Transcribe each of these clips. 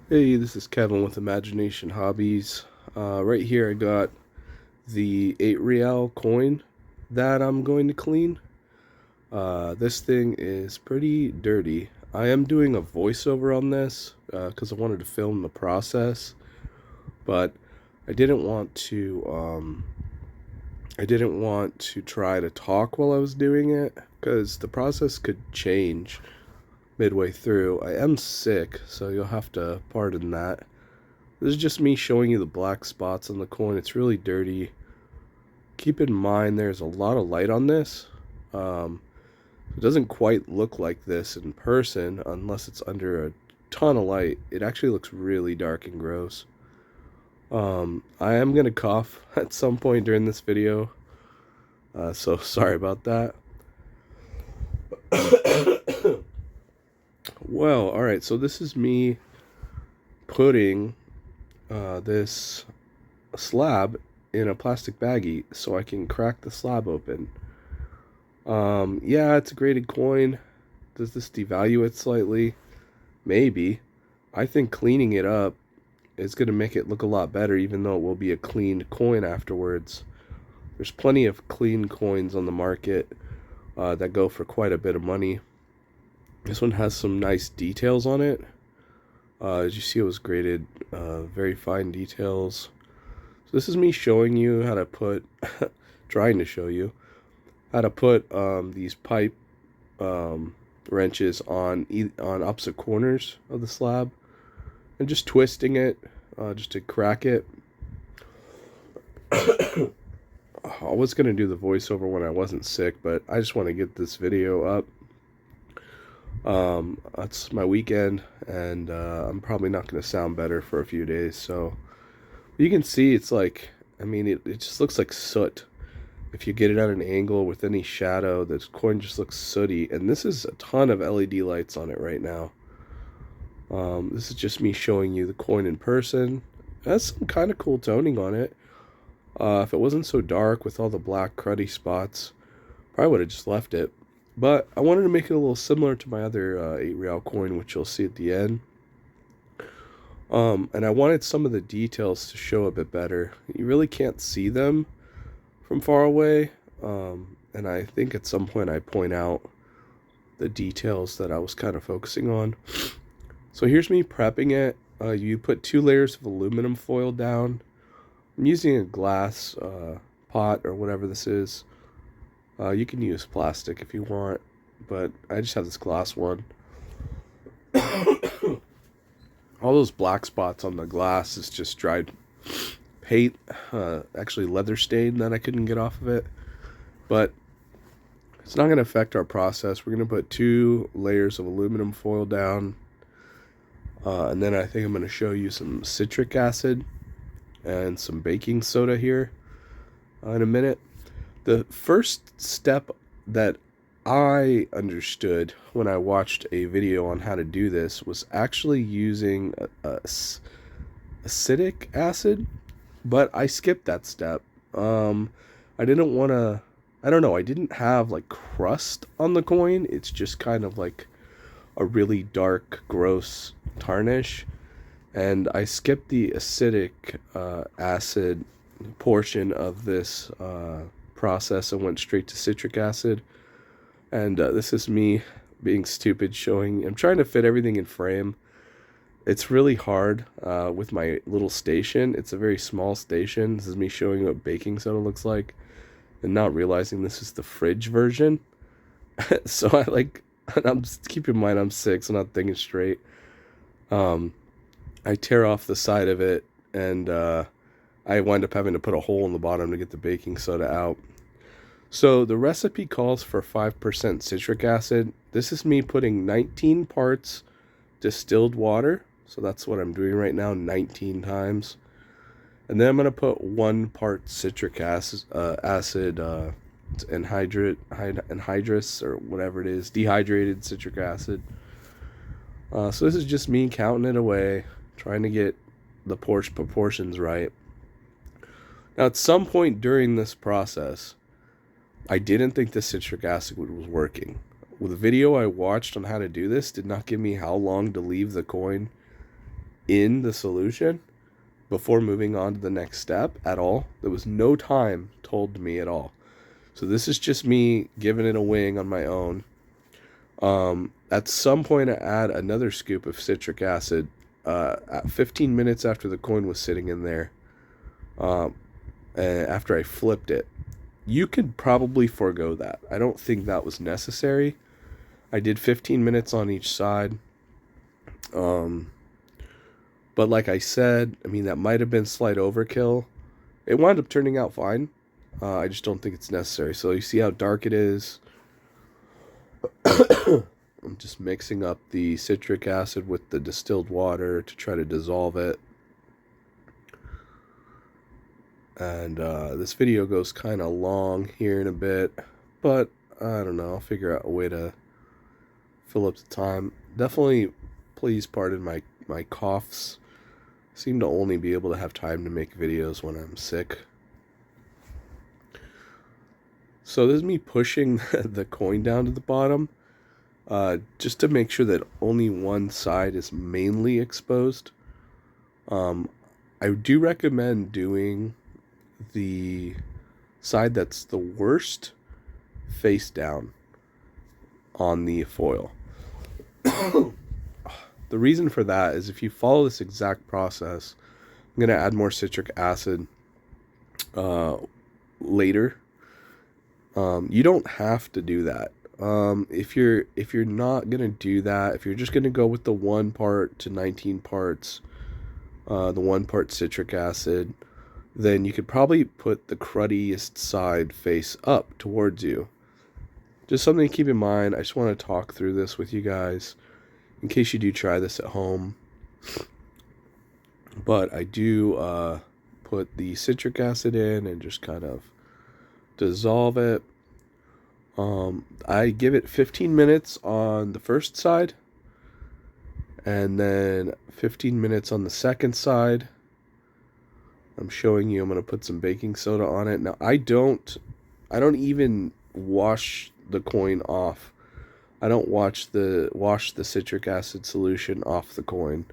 Hey, this is Kevin with Imagination Hobbies. Right here I got the 8 Real coin that I'm going to clean. This thing is pretty dirty. I am doing a voiceover on this because I wanted to film the process, but I didn't want to try to talk while I was doing it because the process could change midway through. I am sick, so you'll have to pardon that. This is just me showing you the black spots on the coin. It's really dirty. Keep in mind there's a lot of light on this. Um, it doesn't quite look like this in person unless it's under a ton of light. It actually looks really dark and gross. I am going to cough at some point during this video, so sorry about that. Well, alright, so this is me putting this slab in a plastic baggie so I can crack the slab open. Yeah, it's a graded coin. Does this devalue it slightly? Maybe. I think cleaning it up is going to make it look a lot better, even though it will be a cleaned coin afterwards. There's plenty of clean coins on the market that go for quite a bit of money. This one has some nice details on it. As you see, it was graded, very fine details. So this is me showing you how to put, trying to show you how to put these pipe wrenches on opposite corners of the slab, and just twisting it just to crack it. I was gonna do the voiceover when I wasn't sick, but I just want to get this video up. That's my weekend, and I'm probably not gonna sound better for a few days. So you can see it's like, I mean, it just looks like soot. If you get it at an angle with any shadow, this coin just looks sooty. And this is a ton of LED lights on it right now. This is just me showing you the coin in person. It has some kind of cool toning on it. If it wasn't so dark with all the black cruddy spots, probably would have just left it. But I wanted to make it a little similar to my other 8 Real coin, which you'll see at the end. And I wanted some of the details to show a bit better. You really can't see them from far away, and I think at some point I point out the details that I was kind of focusing on. So here's me prepping it. You put 2 layers of aluminum foil down. I'm using a glass pot or whatever this is. You can use plastic if you want, but I just have this glass one. All those black spots on the glass is just dried paint, actually leather stain that I couldn't get off of it. But it's not going to affect our process. We're going to put 2 layers of aluminum foil down. And then I think I'm going to show you some citric acid and some baking soda here in a minute. The first step that I understood when I watched a video on how to do this was actually using acetic acid, but I skipped that step. I didn't want to, I don't know, I didn't have like crust on the coin. It's just kind of like a really dark, gross tarnish. And I skipped the acidic acid portion of this process and went straight to citric acid. And this is me being stupid, showing, I'm trying to fit everything in frame. It's really hard with my little station. It's a very small station. This is me showing you what baking soda looks like and not realizing this is the fridge version. So I like, keep in mind I'm sick, so I'm not thinking straight. I tear off the side of it, and I wind up having to put a hole in the bottom to get the baking soda out. So the recipe calls for 5% citric acid. This is me putting 19 parts distilled water. So that's what I'm doing right now, 19 times. And then I'm going to put 1 part citric acid, anhydrous, or whatever it is, dehydrated citric acid. So this is just me counting it away, trying to get the proportions right. Now, at some point during this process, I didn't think the citric acid was working. Well, the video I watched on how to do this did not give me how long to leave the coin in the solution before moving on to the next step at all. There was no time told to me at all. So this is just me giving it a wing on my own. At some point, I add another scoop of citric acid at 15 minutes after the coin was sitting in there, after I flipped it. You could probably forego that. I don't think that was necessary. I did 15 minutes on each side. But like I said, I mean, that might have been slight overkill. It wound up turning out fine. I just don't think it's necessary. So you see how dark it is. I'm just mixing up the citric acid with the distilled water to try to dissolve it. And this video goes kind of long here in a bit, but I don't know, I'll figure out a way to fill up the time. Definitely, please pardon my coughs. I seem to only be able to have time to make videos when I'm sick. So this is me pushing the coin down to the bottom, just to make sure that only one side is mainly exposed. I do recommend doing the side that's the worst face down on the foil. The reason for that is if you follow this exact process, I'm going to add more citric acid later. You don't have to do that. If you're not going to do that, if you're just going to go with the 1 part to 19 parts, the 1 part citric acid, then you could probably put the cruddiest side face up towards you. Just something to keep in mind. I just want to talk through this with you guys in case you do try this at home. But I do put the citric acid in and just kind of dissolve it. I give it 15 minutes on the first side and then 15 minutes on the second side. I'm showing you, I'm going to put some baking soda on it. Now, I don't even wash the coin off. I don't wash the citric acid solution off the coin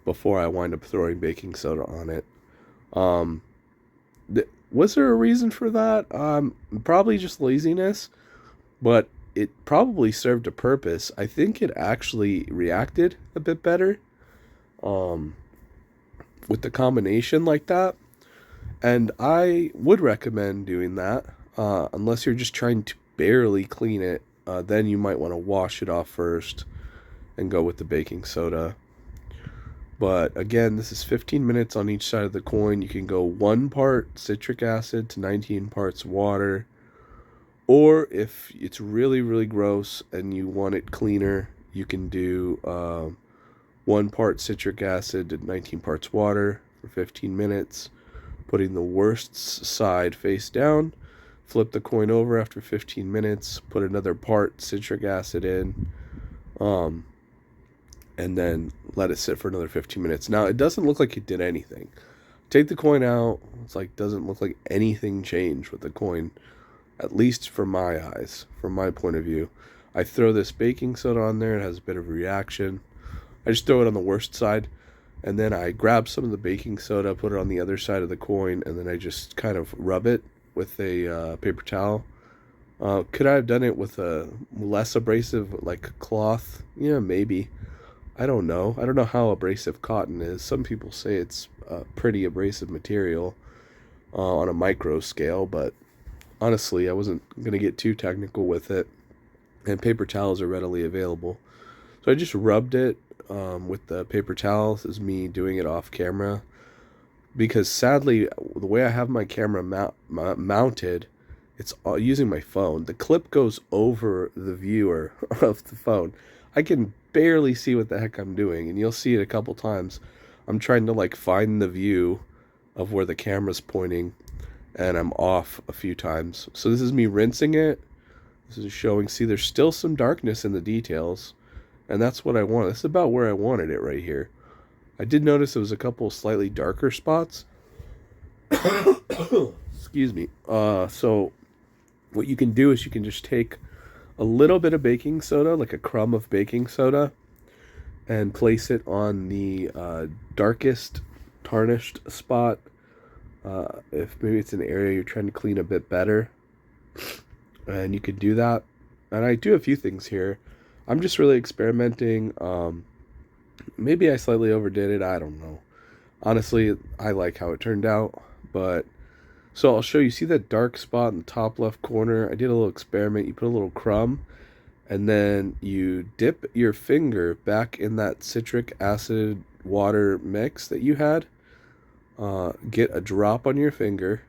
before I wind up throwing baking soda on it. Was there a reason for that? Probably just laziness, but it probably served a purpose. I think it actually reacted a bit better with the combination like that, and I would recommend doing that unless you're just trying to barely clean it. Then you might want to wash it off first and go with the baking soda. But again, this is 15 minutes on each side of the coin. You can go 1 part citric acid to 19 parts water, or if it's really, really gross and you want it cleaner, you can do 1 part citric acid to 19 parts water for 15 minutes, putting the worst side face down. Flip the coin over after 15 minutes, put another part citric acid in, and then let it sit for another 15 minutes. Now, it doesn't look like it did anything. Take the coin out, it's like, doesn't look like anything changed with the coin, at least from my eyes, from my point of view. I throw this baking soda on there, it has a bit of a reaction. I just throw it on the worst side, and then I grab some of the baking soda, put it on the other side of the coin, and then I just kind of rub it with a paper towel. Could I have done it with a less abrasive, like cloth? Yeah, maybe. I don't know. I don't know how abrasive cotton is. Some people say it's a pretty abrasive material on a micro scale, but honestly, I wasn't going to get too technical with it, and paper towels are readily available. So I just rubbed it with the paper towel. This is me doing it off camera, because sadly, the way I have my camera mounted, it's using my phone. The clip goes over the viewer of the phone. I can barely see what the heck I'm doing, and you'll see it a couple times. I'm trying to like find the view of where the camera's pointing, and I'm off a few times. So this is me rinsing it. This is showing, see, there's still some darkness in the details, and that's what I want. This is about where I wanted it right here. I did notice there was a couple slightly darker spots. Excuse me. So what you can do is you can just take a little bit of baking soda, like a crumb of baking soda, and place it on the darkest tarnished spot. If maybe it's an area you're trying to clean a bit better, and you could do that. And I do a few things here. I'm just really experimenting. Maybe I slightly overdid it. I don't know. Honestly, I like how it turned out. But so I'll show you. See that dark spot in the top left corner? I did a little experiment. You put a little crumb, and then you dip your finger back in that citric acid water mix that you had. Get a drop on your finger,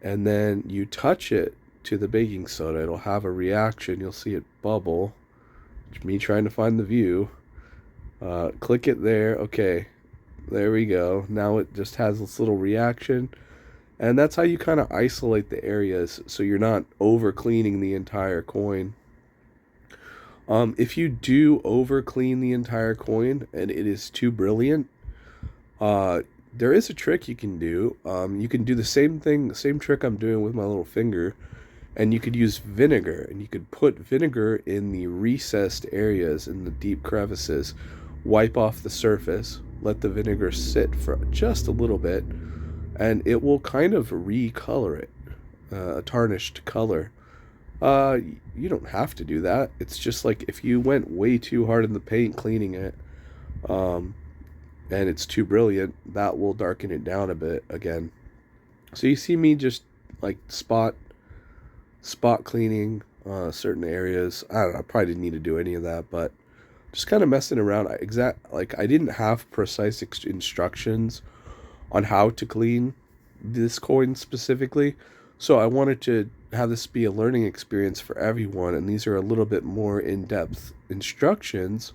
and then you touch it to the baking soda. It'll have a reaction. You'll see it bubble. It's me trying to find the view. Click it there. Okay, there we go. Now it just has this little reaction. And that's how you kind of isolate the areas so you're not over cleaning the entire coin. If you do over clean the entire coin and it is too brilliant, there is a trick you can do. You can do the same thing, the same trick I'm doing with my little finger, and you could use vinegar, and you could put vinegar in the recessed areas, in the deep crevices, wipe off the surface, let the vinegar sit for just a little bit, and it will kind of recolor it, a tarnished color. You don't have to do that. It's just like if you went way too hard in the paint cleaning it, and it's too brilliant, that will darken it down a bit again. So you see me just like spot cleaning certain areas. I don't know, I probably didn't need to do any of that, but just kind of messing around. I didn't have precise instructions on how to clean this coin specifically, so I wanted to have this be a learning experience for everyone, and these are a little bit more in-depth instructions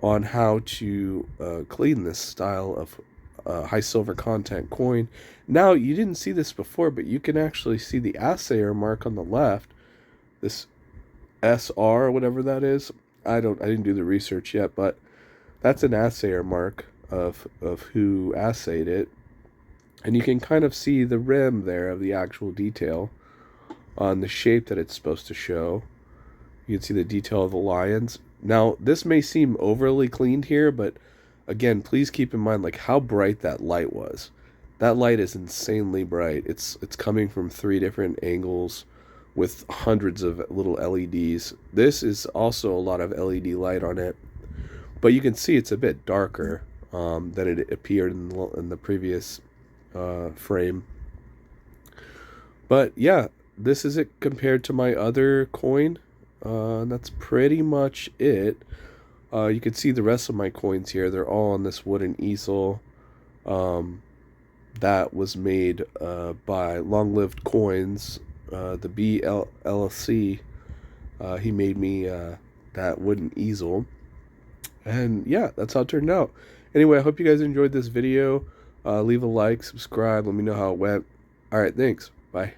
on how to clean this style of high silver content coin. Now, you didn't see this before, but you can actually see the assayer mark on the left, this SR or whatever that is. I didn't do the research yet, but that's an assayer mark of who assayed it. And you can kind of see the rim there of the actual detail on the shape that it's supposed to show. You can see the detail of the lions. Now, this may seem overly cleaned here, but again, please keep in mind like how bright that light was. That light is insanely bright. It's coming from 3 different angles with hundreds of little LEDs. This is also a lot of LED light on it, but you can see it's a bit darker than it appeared in the previous frame. But yeah, this is it compared to my other coin. That's pretty much it. You can see the rest of my coins here. They're all on this wooden easel that was made by Long Lived Coins, the BLLC. He made me that wooden easel. And yeah, that's how it turned out. Anyway, I hope you guys enjoyed this video. Leave a like, subscribe, let me know how it went. Alright, thanks. Bye.